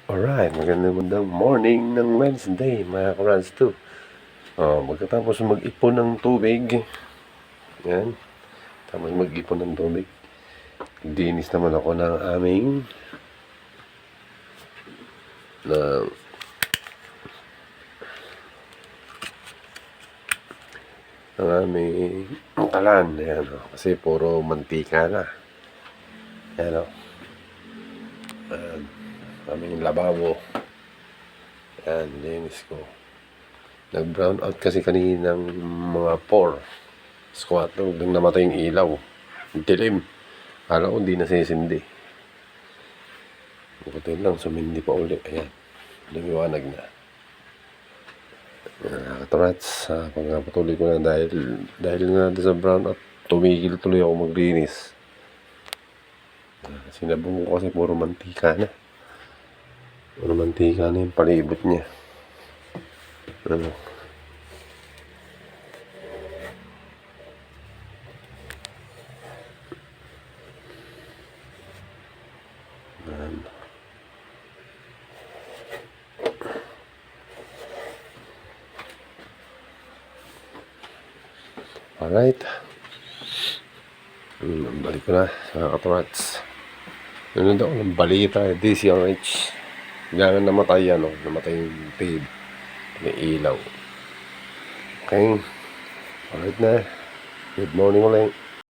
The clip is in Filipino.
Alright, magandang morning ng Wednesday, mga Karans 2. Magkatapos mag-ipon ng tubig, yan, tapos mag-ipon ng tubig, dinis naman ako ng aming kalan, yan, kasi puro mantika na, yan, aming lababo, yan, dinis ko. Nag-brown out kasi kaninang mga 4 squat nang namatay yung ilaw. Dilim. Kala ko hindi nasisindi. Bukutin lang, sumindi pa uli. Ayan. Lumiwanag na. Katrats, pagpatuloy ko na dahil nga sa brown out, tumigil tuloy ako maglinis. Sinabong ko kasi puro mantika na. Puro mantika na yung palibot niya. Ano? Alright. Balik ko na sa katrats. Nanonood ako ng balita, DCRH. Gano'n namatay namatay yung pig. May ilaw. Okay. Alright na. Good morning ulit.